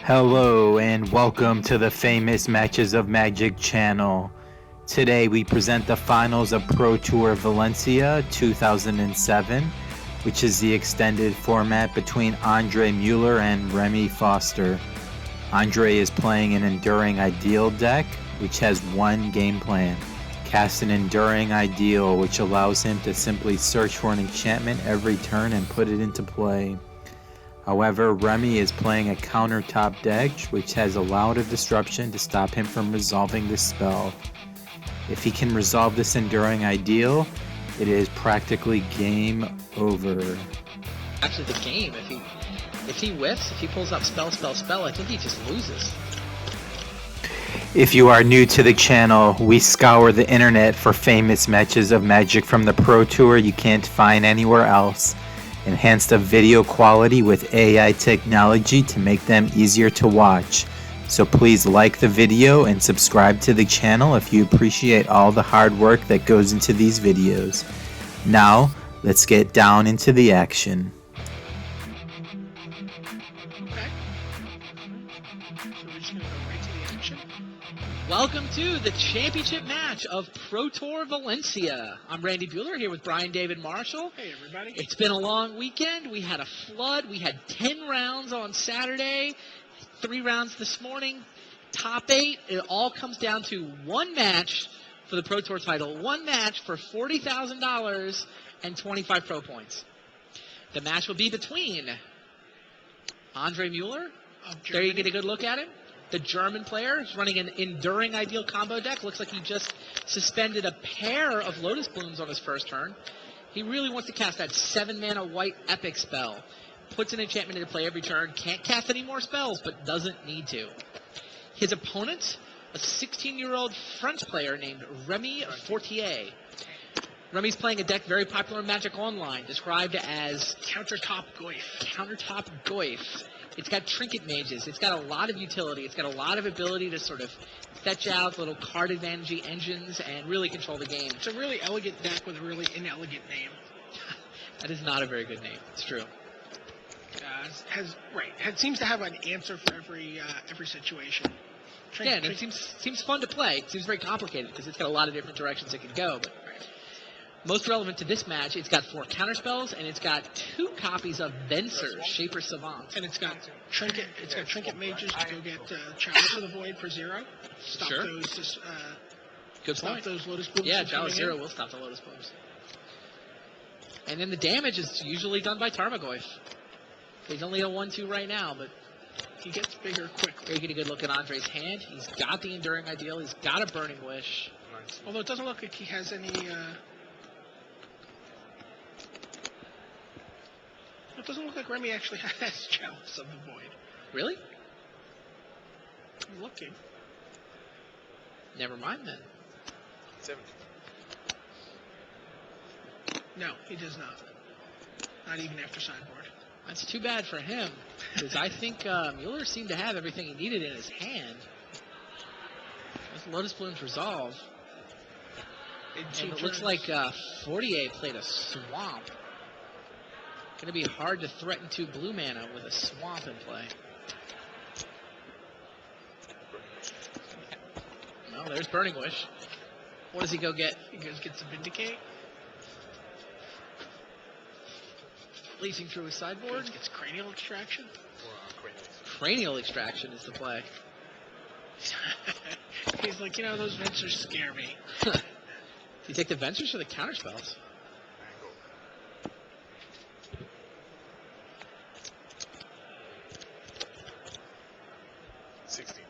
Hello and welcome to the Famous Matches of Magic channel. Today we present the finals of Pro Tour Valencia 2007, which is the extended format between Andre Mueller and Remi Fortier. Andre is playing an Enduring Ideal deck, which has one game plan. Cast an Enduring Ideal, which allows him to simply search for an enchantment every turn and put it into play. However, Remi is playing a countertop deck, which has a Lot of Disruption to stop him from resolving this spell. If he can resolve this Enduring Ideal, it is practically game over. Actually, the game, if he whiffs, if he pulls up spell, I think he just loses. If you are new to the channel, we scour the internet for famous matches of Magic from the Pro Tour you can't find anywhere else. Enhance the video quality with AI technology to make them easier to watch. So please like the video and subscribe to the channel if you appreciate all the hard work that goes into these videos. Now, let's get down into the action. Welcome to the championship match of Pro Tour Valencia. I'm Randy Bueller here with Brian David Marshall. Hey everybody. It's been a long weekend. We had a flood. We had 10 rounds on Saturday, 3 rounds this morning, top 8. It all comes down to one match for the Pro Tour title. One match for $40,000 and 25 pro points. The match will be between Andre Mueller. There you get a good look at him. The German player is running an Enduring Ideal combo deck. Looks like he just suspended a pair of Lotus Blooms on his first turn. He really wants to cast that 7-mana white epic spell. Puts an enchantment into play every turn. Can't cast any more spells, but doesn't need to. His opponent, a 16-year-old French player named Remi Fortier. Remi's playing a deck very popular in Magic Online, described as Countertop Goyf. Countertop Goyf. It's got trinket mages. It's got a lot of utility. It's got a lot of ability to sort of fetch out little card advantage engines and really control the game. It's a really elegant deck with a really inelegant name. That is not a very good name. It's true. It seems to have an answer for every situation. And it seems fun to play. It seems very complicated because it's got a lot of different directions it can go. But most relevant to this match, it's got 4 counterspells, and it's got 2 copies of Venser, Shaper Savant. And it's got trinket mages to go get Chalice of the Void for 0. Stop those. Stop those Lotus Blooms. Yeah, Chalice 0 will stop the Lotus Blooms. And then the damage is usually done by Tarmogoyf. He's only a 1/2 right now, but he gets bigger quickly. There you get a good look at Andre's hand. He's got the Enduring Ideal. He's got a Burning Wish. Although it doesn't look like he has any. It doesn't look like Remi actually has Chalice of the Void. Really? I'm looking. Never mind then. 17. No, he does not. Not even after sideboard. That's too bad for him, because I think Mueller seemed to have everything he needed in his hand. Those Lotus Blooms resolve. And it looks like Fortier played a Swamp. Going to be hard to threaten 2 blue mana with a Swamp in play. Well, there's Burning Wish. What does he go get? He goes get some Vindicate. Leasing through his sideboard. Gets Cranial Extraction. Cranial Extraction is the play. He's like, those Ventures scare me. Do you take the Ventures or the counterspells? 16.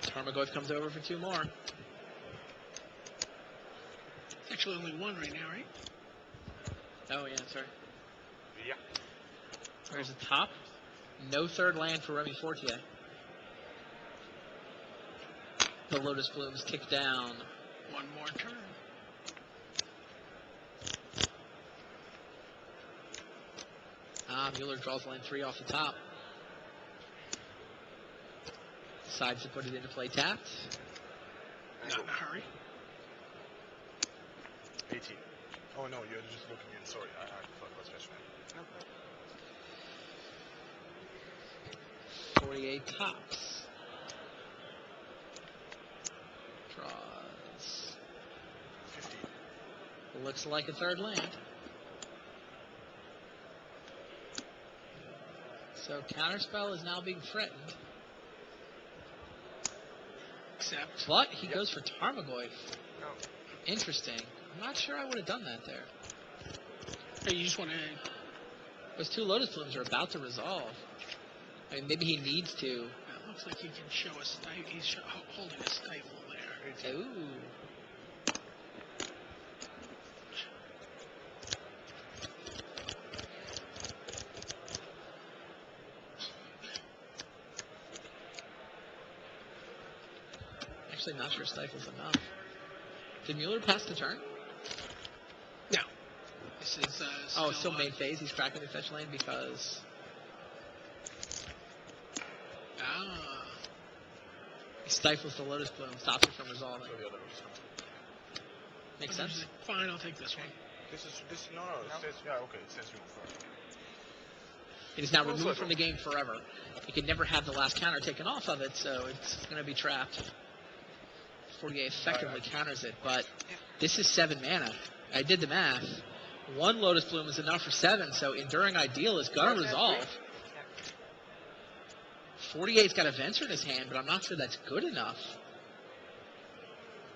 Tarmogoyf comes over for 2 more. Actually, only 1 right now, right? Oh, yeah, sorry. Yeah. There's the top. No 3rd land for Remi Fortier. The Lotus Blooms kick down. 1 more turn. Mueller draws line 3 off the top. Decides to put it into play tapped. Not 18. Oh no, you're just looking in. Sorry, I thought it was special. 48 tops. Draws. 15. Looks like a third land. So counterspell is now being threatened. Except. But he goes for Tarmogoyf. No. Interesting. I'm not sure I would have done that there. Hey, you just want to. Those 2 Lotus Plumes are about to resolve. I mean, maybe he needs to. It looks like he can show a stifle. He's holding a stifle there. 18. Ooh. Actually, not sure Stifle's enough. Did Mueller pass the turn? No. This is. Still main phase. He's cracking the fetch lane because. He stifles the Lotus Plume, stops it from resolving. So the other Lotus comes. Makes sense? Fine, I'll take this one. This no. It says, yeah, okay. It says remove first. It is now removed from the game forever. He can never have the last counter taken off of it, so it's going to be trapped. 48 effectively counters it, but this is 7 mana. I did the math. 1 Lotus Bloom is enough for 7, so Enduring Ideal is going to resolve. 48's got a Venture in his hand, but I'm not sure that's good enough.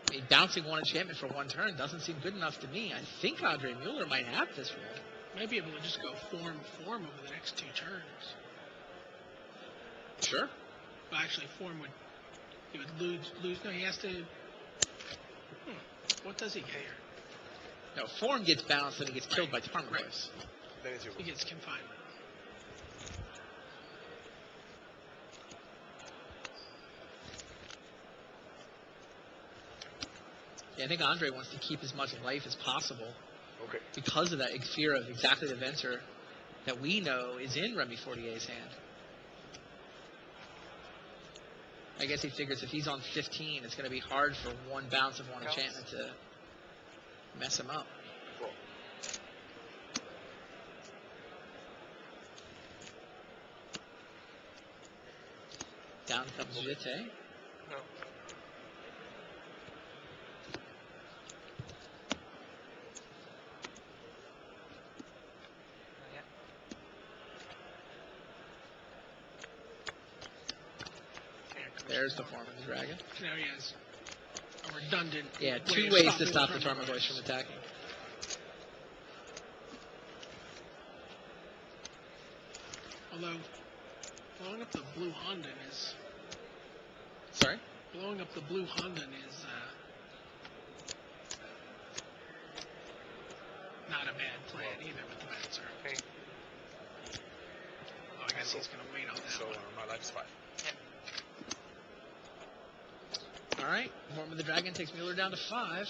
I mean, bouncing 1 enchantment for 1 turn doesn't seem good enough to me. I think Andre Mueller might have this one. Might be able to just go form over the next 2 turns. Sure. Well, actually, form would. He would lose. No, he has to. What does he get here? No, form gets bounced and he gets killed by Tarmogoyfs. That is your He gets confinement. Yeah, I think Andre wants to keep as much life as possible Okay. because of that fear of exactly the Venture that we know is in Remi Fortier's hand. I guess he figures if he's on 15, it's going to be hard for 1 bounce of 1 enchantment to mess him up. Cool. Down comes Jete. No. There's the form of the dragon. Now he has a redundant. Yeah, way 2 of ways to stopping stop the Tarmogoyfs. Tarmogoyfs from attacking. Although, blowing up the blue Honden is. Sorry? Blowing up the blue Honden is not a bad plan either with the Venture. Okay. Oh, I guess he's going to wait on that So one. my life is 5. All right. Form of the dragon takes Mueller down to 5.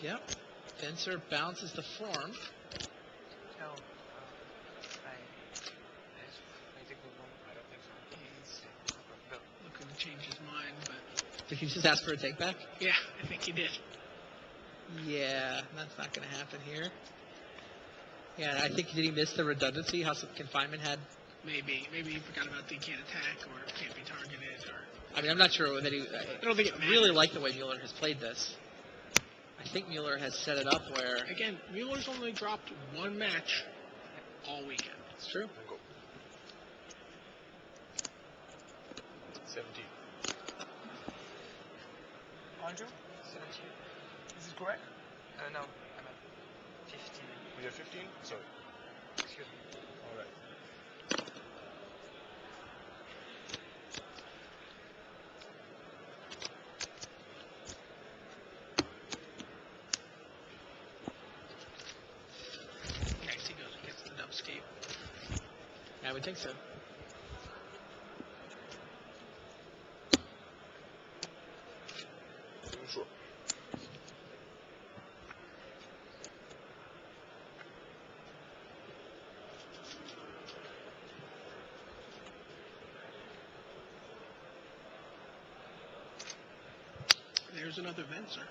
Yep. Venture bounces the form. No, I think we won't. I don't think so. He's looking to change his mind, but Did he just ask for a take back? yeah, I think he did. Yeah, that's not going to happen here. Yeah, I think, did he miss the redundancy? How some confinement had? Maybe he forgot about the can't attack or can't be targeted or. I mean, I'm not sure that he. I don't think it I really matters. like the way Mueller has played this. I think Mueller has set it up where. Again, Mueller's only dropped 1 match all weekend. It's true. Then go. 17. Andrew? 17. Is this correct? No, I'm at 15. We have 15? Sorry. Excuse me. All right. Next he goes and gets the dubscape. I would think so. Sure. there's another Vencer.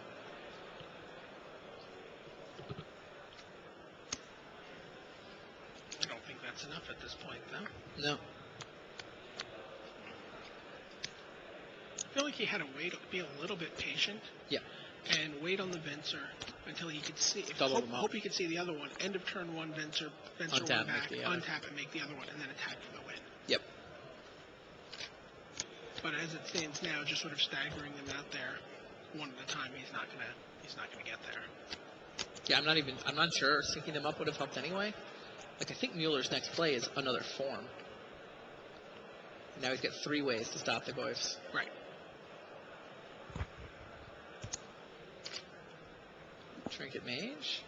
I don't think that's enough at this point, though. No. I feel like he had to wait, be a little bit patient. Yeah. And wait on the Vencer until he could see. Double them up. Hope he could see the other one. End of turn one, Vencer Untap, one make back, the other. untap and make the other one, and then attack for the win. Yep. But as it stands now, just sort of staggering them out there, one at a time, he's not gonna get there. Yeah, I'm not sure syncing them up would have helped anyway. Like, I think Mueller's next play is another form. Now he's got 3 ways to stop the Goyfs. Right. Trinket Mage.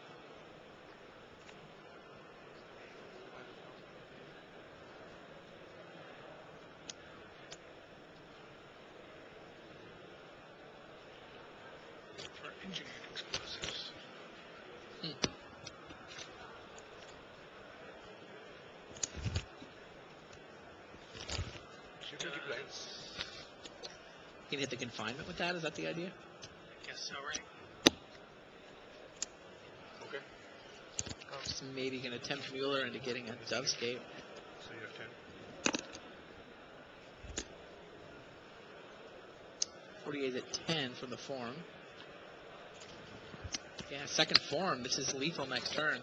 For engineered explosives. Shooting the blades. You can hit the confinement with that, is that the idea? Guess so, right? Okay. So maybe you can attempt Mueller into getting a Dovescape. So you have 10. 48 at 10 from the form. Yeah, second form. This is lethal next turn.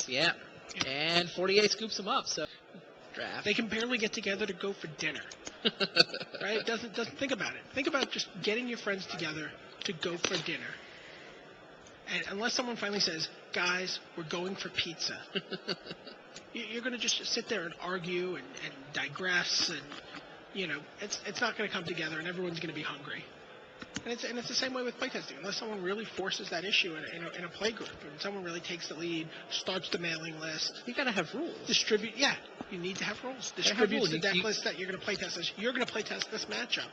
Yeah. And 48 scoops him up, so draft. They can barely get together to go for dinner. Right? Doesn't think about it. Think about just getting your friends together to go for dinner. And unless someone finally says, guys, we're going for pizza, you're going to just sit there and argue and digress, and it's not going to come together, and everyone's going to be hungry. And it's the same way with playtesting. Unless someone really forces that issue in a play group, and someone really takes the lead, starts the mailing list, You gotta have rules. you need to have rules. have Distribute rules. the deck You- list that you're going to playtest this. You're going to playtest this matchup.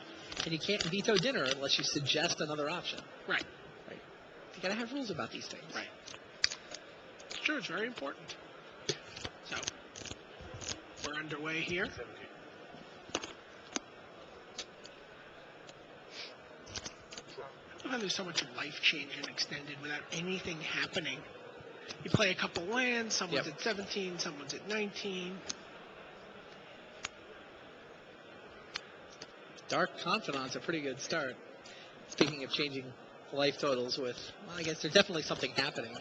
And you can't veto dinner unless you suggest another option. Right. Right. You gotta have rules about these things. Right. It's true. It's very important. So we're underway here. 17. I love how there's so much life change in extended without anything happening. You play a couple lands, someone's Yep. at 17, someone's at 19. Dark Confidant's a pretty good start. Speaking of changing life totals with, well, I guess there's definitely something happening.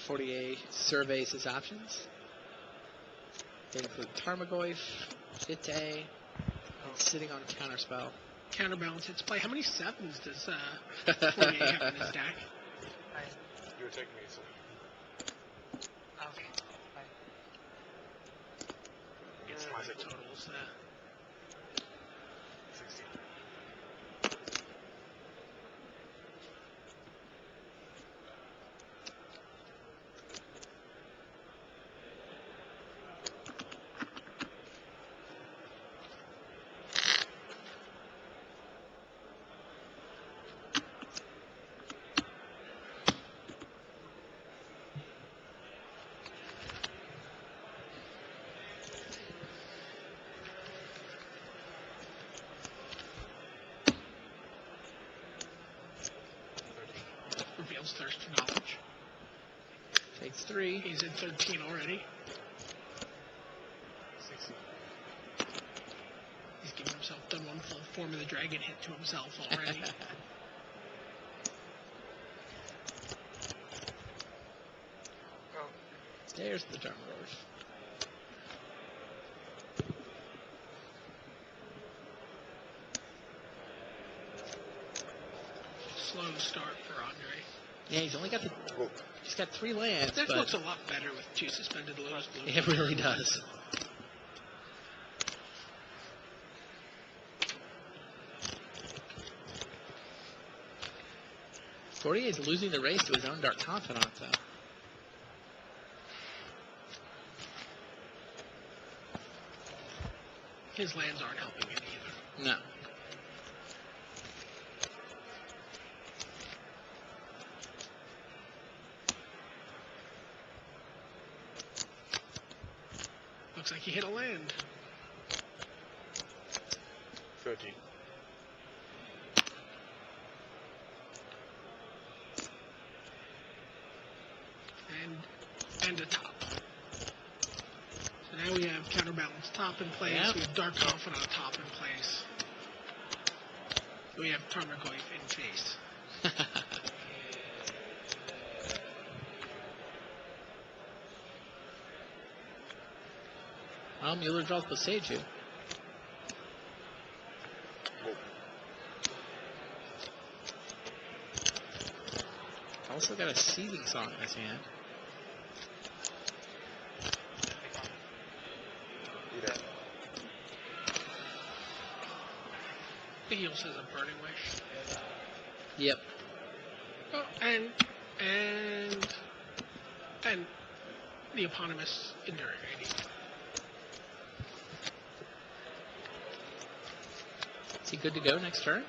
Fortier surveys his options. They include Tarmogoyf, Vite, and sitting on Counterspell. Counterbalance its play. How many sevens does Fortier have in his deck? You were taking me, so. Okay. Fine. It's Five. life totals. 16. Reveals thirst for knowledge. Takes 3. He's at 13 already. 16. He's given himself done one full form of the dragon hit to himself already. Go. There's the Tarmogoyf. Slow start for Andre. Yeah, he's only got he's got 3 lands, That but looks a lot better with 2 suspended lows. Blue. it really does. Fortier's losing the race to his own Dark Confidant, though. his lands aren't helping him either. No. Looks like he hit a land. 13. And a top. So now we have counterbalance top in place. Yep. We have Dark Confidant top in place. We have Tarmogoyf in face. Well, Mueller draws Boseiju. Also got a Seething Song in his hand. Yeah. I think he also has a Burning Wish. Yep. Oh, and the eponymous Enduring Radiant. Is he good to go next turn?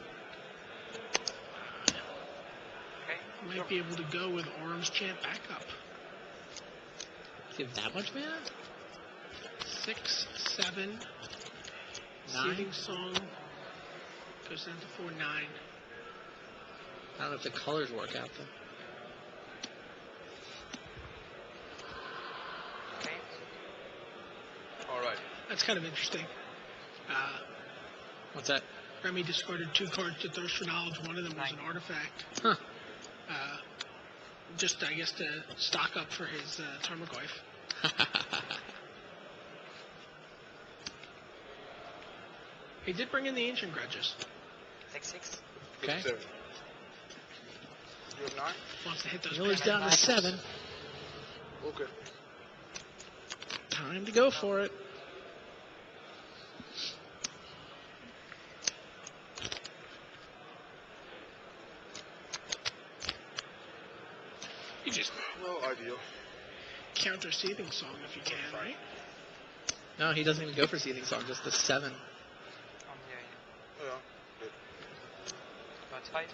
Okay. Might be able to go with Orm's Chant backup. Does he have that much mana? 6, 7. 9? Seething Song goes down to 4, 9. I don't know if the colors work out though. Okay. All right. That's kind of interesting. What's that? Remi discarded 2 cards to Thirst for Knowledge. One of them was an artifact. Huh. Just, I guess, to stock up for his Tarmogoyf. He did bring in the Ancient Grudges. 6. Okay. 7. You have 9? Wants to hit those. Mueller's bad down to guys. 7. Okay. Time to go for it. You just Well, ideal. counter Seething Song if you can, right? No, he doesn't even go for Seething Song, just the 7. Yeah. Good. That's 5.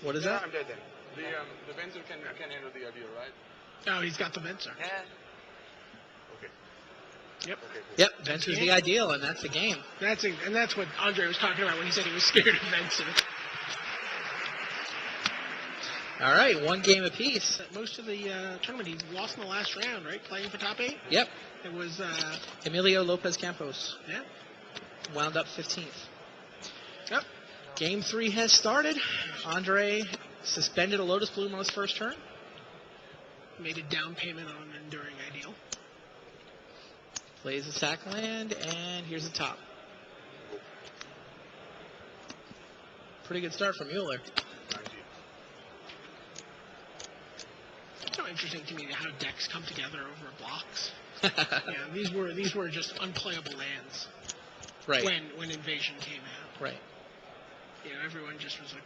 What is Yeah, that? I'm dead then. The Venser can handle the ideal, right? Oh, he's got the Venser. Yeah. Okay. Yep. Okay, cool. Yep, Venture's the ideal, and that's the game. And that's what Andre was talking about when he said he was scared of Venser. All right, 1 game apiece. Most of the tournament, he lost in the last round, right? Playing for top 8. Yep, It was, Emilio Lopez Campos yeah. wound up 15th. Yep. Game 3 has started. Andre suspended a Lotus Bloom on his first turn. Made a down payment on an Enduring Ideal. Plays a sack land, and here's the top. Pretty good start for Mueller. 19. It's so interesting to me how decks come together over blocks. These were just unplayable lands Right, when Invasion came out. right. Everyone just was like,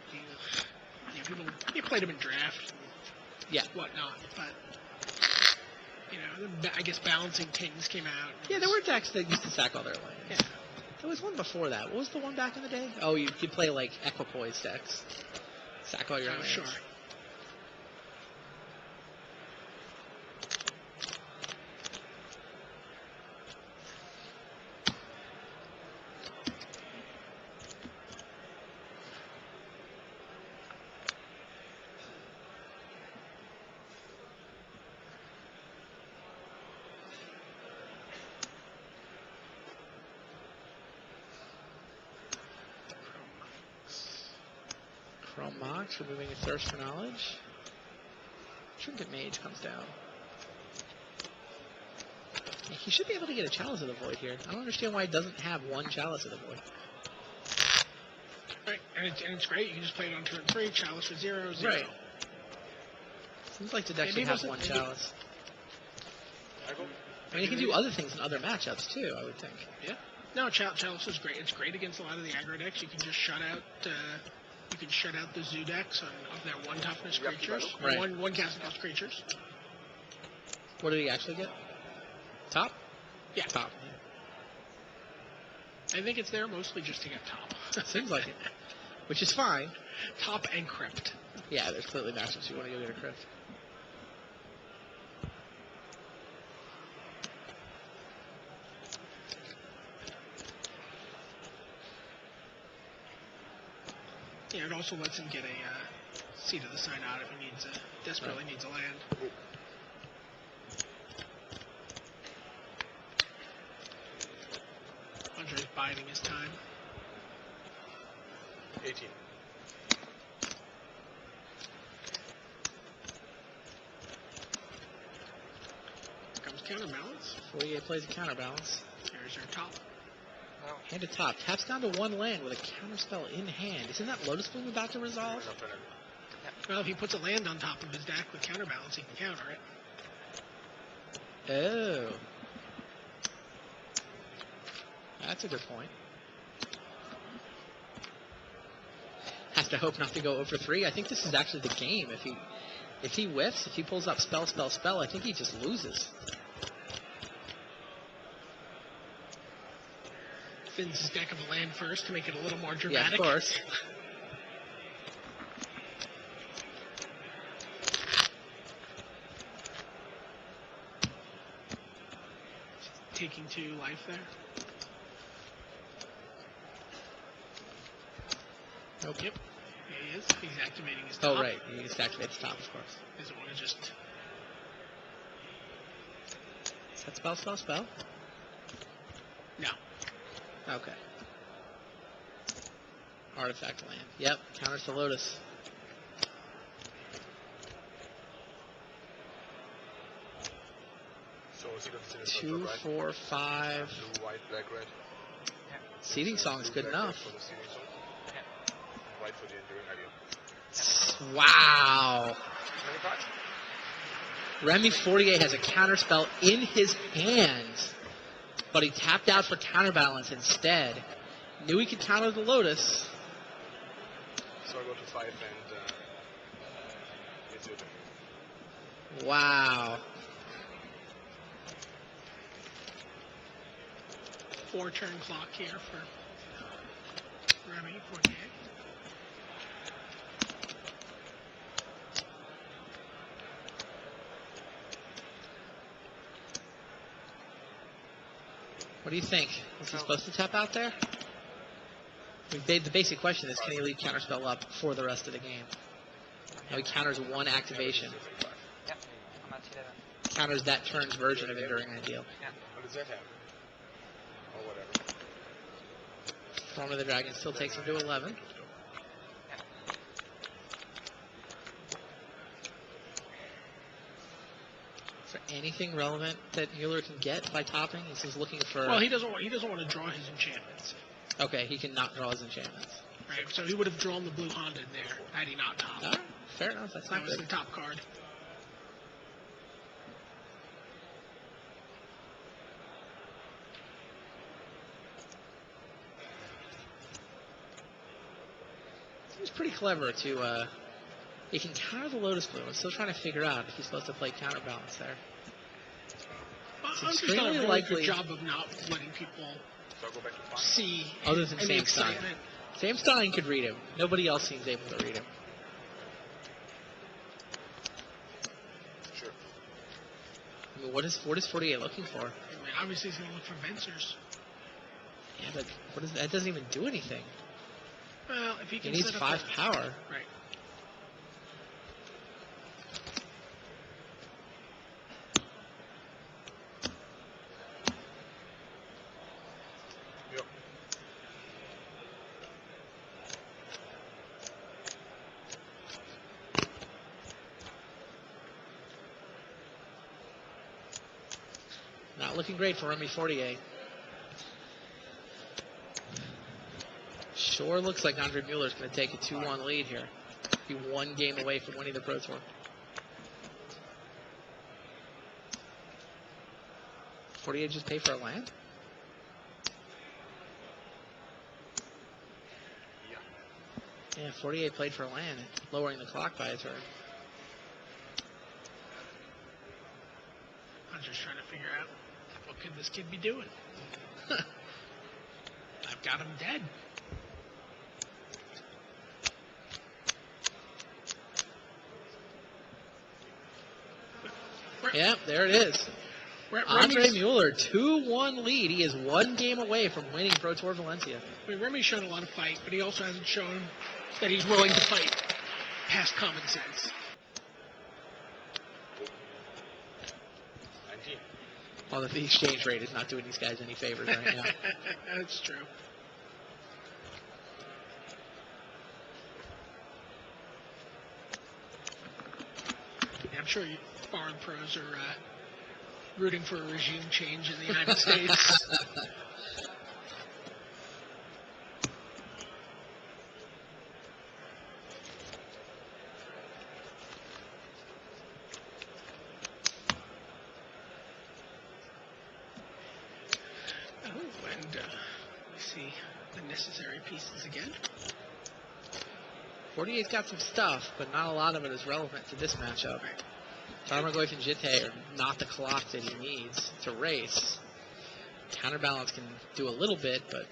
people played them in draft, Yeah. and whatnot, but I guess Balancing Tins came out. Yeah, there were decks that used to sack all their lands. Yeah. There was one before that. What was the one back in the day? Oh, you could play like Equipoise decks. Sack all your lands. Sure. Chrome Mox, removing a Thirst for Knowledge. Trinket Mage comes down. Yeah, he should be able to get a Chalice of the Void here. I don't understand why he doesn't have 1 Chalice of the Void. Right, and it's great. You can just play it on turn 3, Chalice for 0, 0. Right. Seems like the deck Maybe should it have wasn't- 1 maybe- Chalice. I go. I mean, he can do other things in other matchups too, I would think. Yeah. No, Chalice is great. It's great against a lot of the aggro decks. You can just shut out. You can shut out the zoo decks of their 1 toughness Yep, creatures, right. one casting cost creatures. What did he actually get? Top? Yeah. Top. I think it's there mostly just to get top. Seems like it. Which is fine. Top and crypt. Yeah, there's clearly matchups you want to go get a crypt. Yeah, it also lets him get a seat of the sign out if he needs desperately needs a land. Andre's biding his time. 18. Here comes counterbalance. 48 plays a counterbalance. There's our top. No. Hand to top. Taps down to one land with a counterspell in hand. Isn't that Lotus Bloom about to resolve? Well, if he puts a land on top of his deck with counterbalance, he can counter it. Oh. That's a good point. Has to hope not to go over 3. I think this is actually the game. If he whiffs, if he pulls up spell, I think he just loses. Spins his deck of a land first to make it a little more Yeah, dramatic. of course. Taking 2 life there. Nope. Yep. He is. He's activating his top. Oh, right. He just activates top, of course. Doesn't want to just... Set spell. No. Okay. Artifact land. Yep. Counters to Lotus. So is he considered 2, 4, 5. Blue, white, black, red? Seeding song's Blue, good black, enough. red for the seeding song. White for the enduring idea. Wow. Many cards? Remi Fortier has a counterspell in his hands, but he tapped out for counterbalance instead. Knew he could counter the Lotus. So I go to 5 and it's your turn. Wow. 4-turn clock here for Remi Fortier. What do you think? Was he supposed to tap out there? The basic question is, can he leave counterspell up for the rest of the game? Now he counters one activation. Yeah, I'm at 11. Counters that turn's version of Enduring Ideal. What does that happen? Or whatever. Form of the Dragon still takes him to 11. Is there anything relevant that Mueller can get by topping? He's just looking for... Well, he doesn't want to draw his enchantments. Okay, he can not draw his enchantments. Right, so he would have drawn the blue Honda in there had he not topped. All right, fair enough. That's That not was good. the top card. Seems pretty clever to... he can counter the Lotus Bloom. I'm still trying to figure out if he's supposed to play counterbalance there. Well, It's I'm just done a extremely really likely- good job of not letting people So I go back to 5. see Other than any Sam Stein. excitement. Sam Stein could read him. Nobody else seems able to read him. Sure. I mean, what is 48 looking for? I mean, obviously, he's going to look for Vencers. Yeah, but that doesn't even do anything. Well, if he He can needs set up 5 power. Right. Yep. Not looking great for Remi Fortier. Sure looks like Andre Mueller's going to take a 2-1 lead here. Be one game away from winning the Pro Tour. Fortier just pay for a land? Yeah, 48 played for a land, lowering the clock by a turn. I'm just trying to figure out what could this kid be doing. got him dead. Yeah, there it is. Andre Remi's, Mueller, 2-1 lead. He is one game away from winning Pro Tour Valencia. I mean, Remi's shown a lot of fight, but he also hasn't shown that he's willing to fight past common sense. 19. Well, the exchange rate is not doing these guys any favors right now. That's true. Yeah, I'm sure foreign pros are rooting for a regime change in the United States. And we see the necessary pieces again. Fortier's got some stuff, but not a lot of it is relevant to this matchup. Tarmogoyf and Jite are not the clock that he needs to race. Counterbalance can do a little bit, but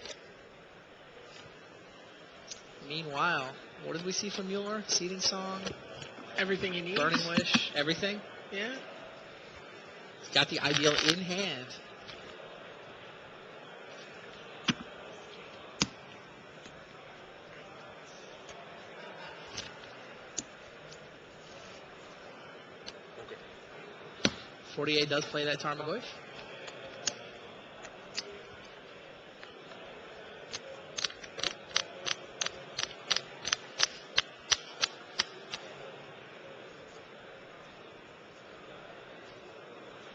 meanwhile, what did we see from Mueller? Seeding Song, Everything he needs. Burning Wish, everything. Yeah. He's got the ideal in hand. Fortier does play that Tarmogoyf.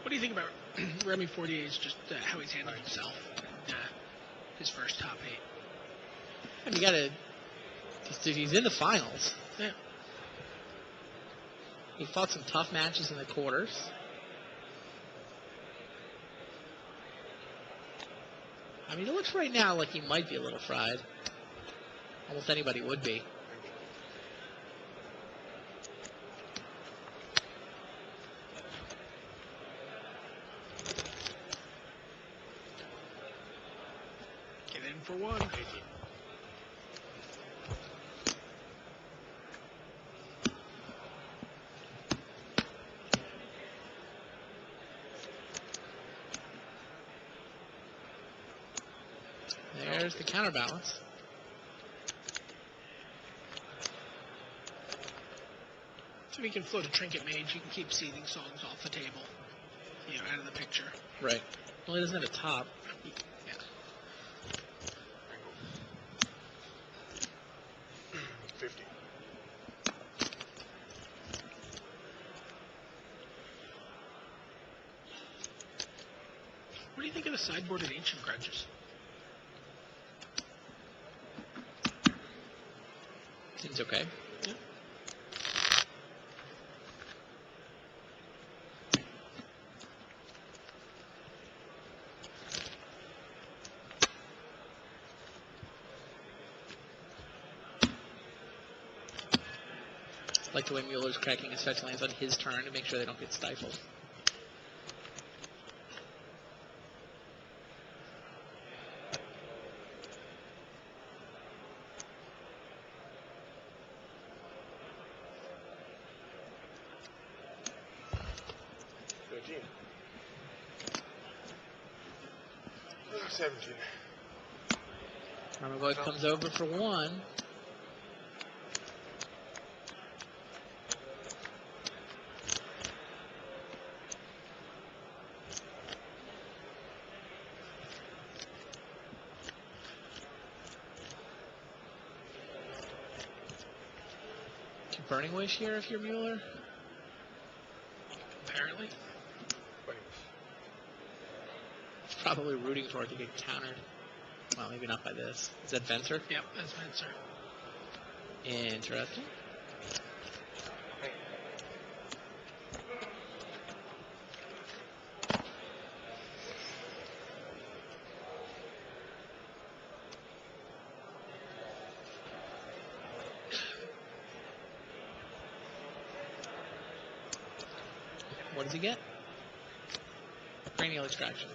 What do you think about Remi Fortier's just how he's handling himself in his first top 8? And you gotta, he's in the finals. Yeah. He fought some tough matches in the quarters. I mean, it looks right now like he might be a little fried. Almost anybody would be. Get in for one. 18. There's the counterbalance. So if he can float a trinket mage, he can keep seething songs off the table, out of the picture. Right. Well, he doesn't have a top. Yeah. 50. What do you think of the sideboard at Ancient Grudges? Seems okay. Yeah. Like the way Mueller's cracking his fetch lands on his turn to make sure they don't get stifled. Thirteen. 17. Tarmogoyf comes over for 1. Burning Wish here if you're Mueller. Apparently. It's probably rooting for it to get countered. Well, maybe not by this. Is that Venser? Yep, that's Venser. Interesting. What does he get? Cranial extraction.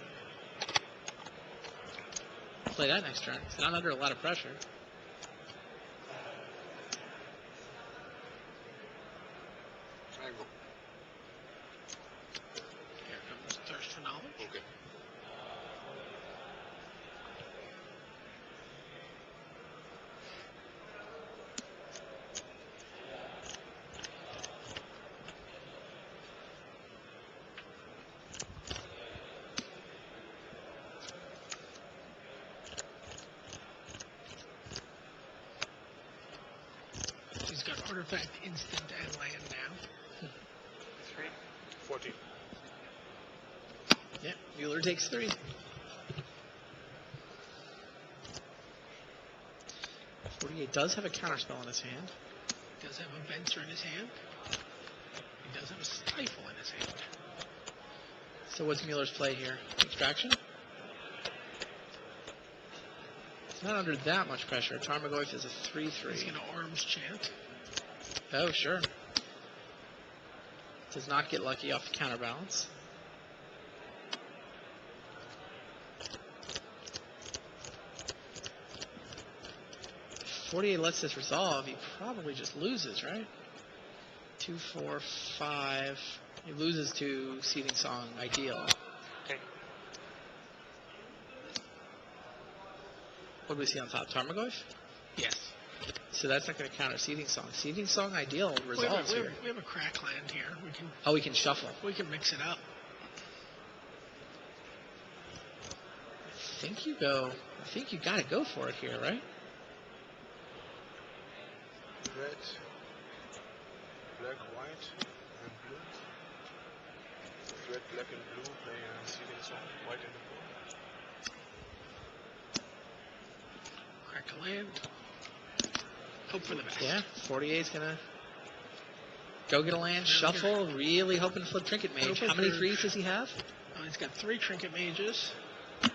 play that next turn. He's not under a lot of pressure. Angle. Here comes Thirst for Knowledge. Okay. He's got Artifact, Instant, and Land now. 3. 14. Yeah, Mueller takes 3. .48 does have a counterspell in his hand. He does have a Venser in his hand. He does have a Stifle in his hand. So what's Mueller's play here? Extraction? It's not under that much pressure. Tarmogoyf is a 3-3. He's going to Arms Chant. Oh, sure. Does not get lucky off the counterbalance. If 48 lets this resolve, he probably just loses, right? 2, 4, 5. He loses to Seething Song Ideal. Okay. What do we see on top? Tarmogoyf? Yes. So that's not going to counter Seething Song. Seething Song Ideal resolves here. We have a crack land here. Oh, we can shuffle. We can mix it up. I think you got to go for it here, right? Red, black, white, and blue. Red, black, and blue play Seething Song, white and blue. Crack a land. Hope for the best. Yeah, 48's going to go get a land, shuffle, really hoping to flip Trinket Mage. How many 3s does he have? He's got 3 Trinket Mages. I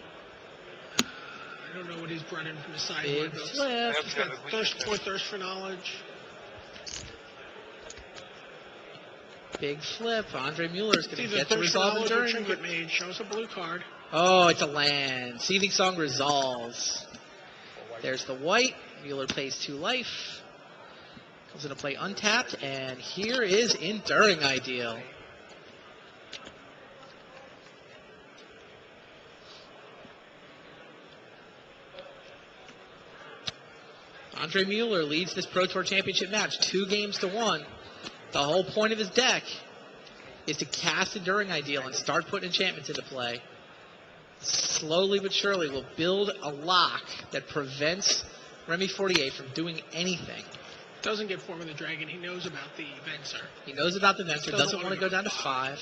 don't know what he's brought in from his sideboard. Big But flip. he's got Thirst for Knowledge. Big flip. Andre Mueller's going It's to either get to Thirst for resolve Knowledge or during. Trinket Mage. Show us a blue card. Oh, it's a land. Seething Song resolves. There's the white. Mueller pays 2 life. Comes into play untapped, and here is Enduring Ideal. Andre Mueller leads this Pro Tour Championship match 2-1. The whole point of his deck is to cast Enduring Ideal and start putting enchantments into play. Slowly but surely will build a lock that prevents Remi Fortier from doing anything. Doesn't get Form of the Dragon. He knows about the Venser. He knows about the Venser, doesn't want to go down to 5.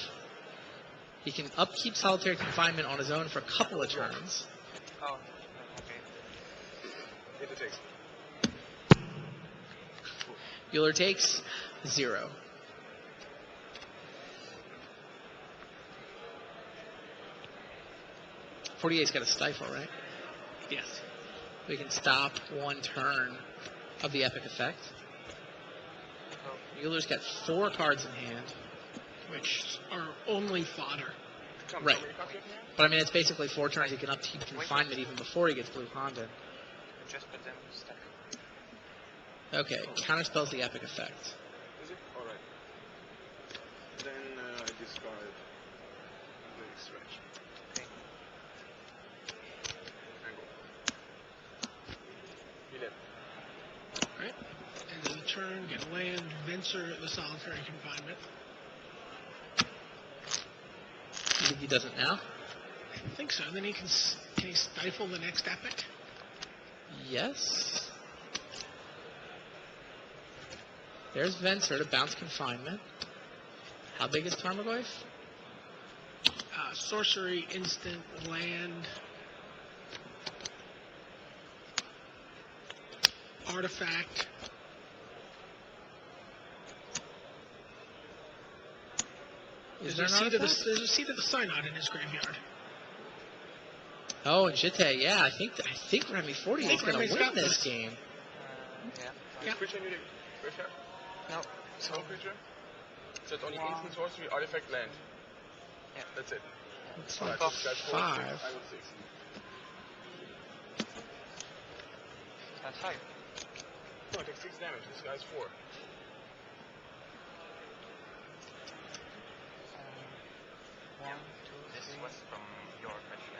He can upkeep Solitary Confinement on his own for a couple of turns. Oh, okay. Hit the takes. Mueller takes 0. Fortier's got a Stifle, right? Yes. We can stop 1 turn of the Epic Effect. Mueller's got 4 cards in hand. Which are only fodder. Right. But I mean, it's basically 4 turns. He can upkeep Confinement even before he gets Blue Honda. Just put them stack. Okay, counterspells the Epic Effect. Is it? Alright. Then I discard the extraction. Okay. Angle. 11. Right? End of the turn, get a land, Venser the Solitary Confinement. You think he doesn't now? I think so. Then he can he stifle the next Epic? Yes. There's Venser to bounce Confinement. How big is Tarmogoyf? Sorcery, instant, land, artifact. Is there There's an a artifact? there's a Seat of the Synod in his graveyard. Oh, and Jite, yeah, I think Remi Fortier is going Remi's to got win this this. game. Yeah. Yeah. Creature in your graveyard? No. Small creature? So it's only instant sorcery, artifact, land. Yeah. That's it. It's Alright, like that's 5. I would 6. That's 5. No, I take 6 damage. This guy's 4. One, two, this was from your question.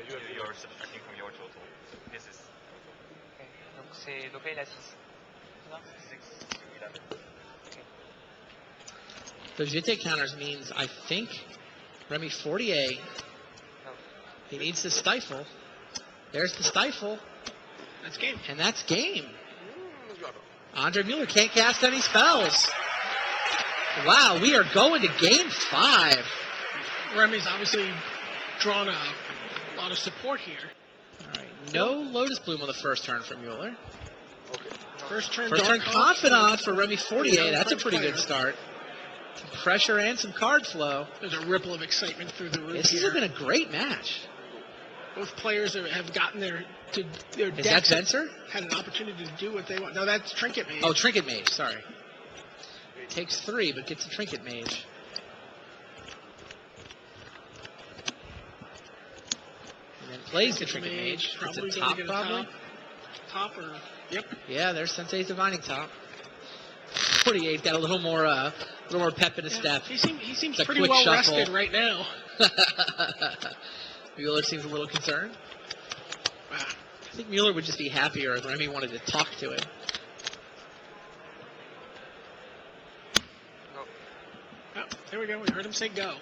Yeah, You're subtracting from your total. This is. Okay. Donc c'est donc là il a 6. C'est ça? 6 to 11. Okay. Those JT counters means I think Remi Fortier, No. he needs to stifle. There's the stifle, That's game. and that's game. Got him. Andre Mueller can't cast any spells. Wow, we are going to game 5. Remi's obviously drawn a lot of support here. All right, no Lotus Bloom on the first turn for Mueller. Okay. First turn First turn Dark Confidant for Remi Fortier. Yeah, That's a French pretty player. good start. Some pressure and some card flow. There's a ripple of excitement through the room This has here. been a great match. Both players have gotten their Is that decks Venser? had an opportunity to do what they want. No, that's Trinket Mage. Oh, Trinket Mage, sorry. Takes 3, but gets a Trinket Mage. And then plays the Trinket Mage. It's Probably a gonna top, get a probably. top or yep. Yeah, there's Sensei's Divining Top. 48's got a little more pep in his step. He seems It's a pretty quick well shuffle. rested right now. Mueller seems a little concerned. Wow. I think Mueller would just be happier if Remi wanted to talk to him. Go. Oh, there we go. We heard him say go.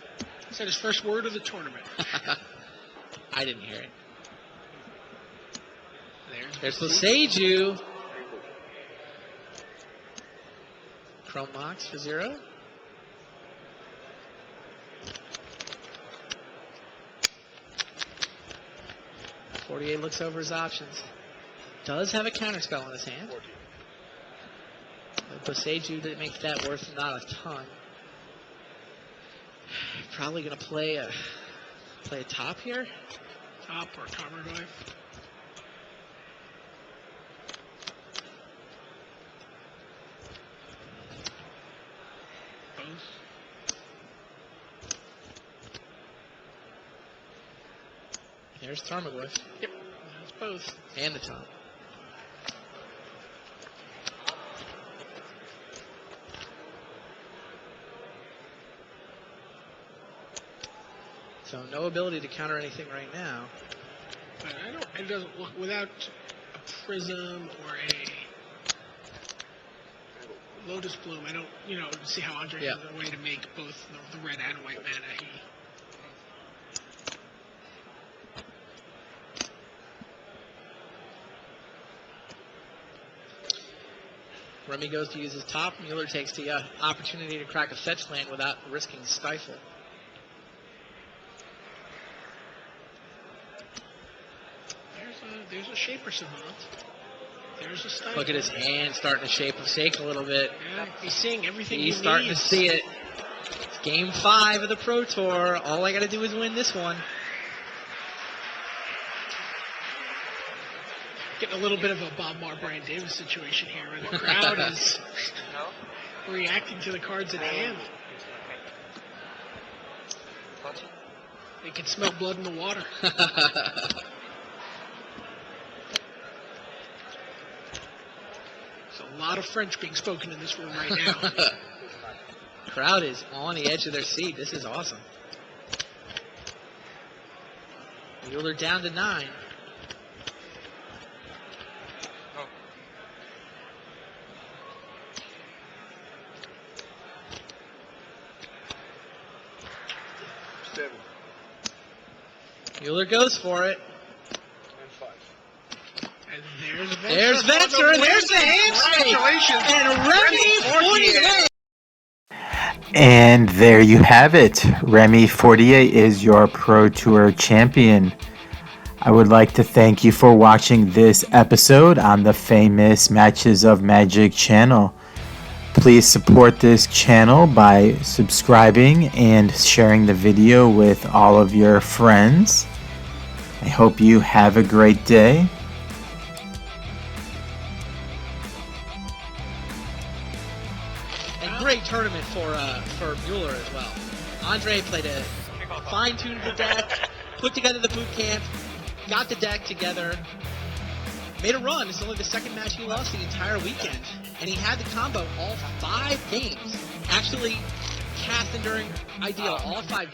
He said his first word of the tournament. I didn't hear it. There's There's Seiju. Chrome Mox for 0. Fortier looks over his options. Does have a counterspell in his hand. 14. But Seiju makes that worth not a ton. Probably gonna play a top here. top or Tarmogoyf. Both. There's Tarmogoyf Yep. That's both. and the top. So no ability to counter anything right now. But it doesn't look without a prism or a Lotus Bloom. I don't, see how Andre Yeah. has a way to make both the red and white mana. Remi goes to use his top. Mueller takes the opportunity to crack a fetch land without risking stifle. There's a Shaper Savant. There's a Stifle. Look at his hand starting to shake a little bit. Yeah, he's seeing everything He's he starting to needs. see it. It's game 5 of the Pro Tour. All I got to do is win this one. Getting a little bit of a Bob Marr, Brian Davis situation here, where the crowd is No? reacting to the cards in hand. Okay. 14? They can smell blood in the water. There's a lot of French being spoken in this room right now. Crowd is on the edge of their seat. This is awesome. Mueller down to 9. Oh. Seven Mueller goes for it. and 5. And There's Venser, and there's the handshake. And Remi Fortier. And there you have it. Remi Fortier is your Pro Tour champion. I would like to thank you for watching this episode on the Famous Matches of Magic channel. Please support this channel by subscribing and sharing the video with all of your friends. I hope you have a great day. And great tournament for Mueller as well. Andre played a fine-tuned the deck, put together the boot camp, got the deck together, made a run. It's only the second match he lost the entire weekend. And he had the combo all 5 games. Actually, cast enduring ideal all 5 games.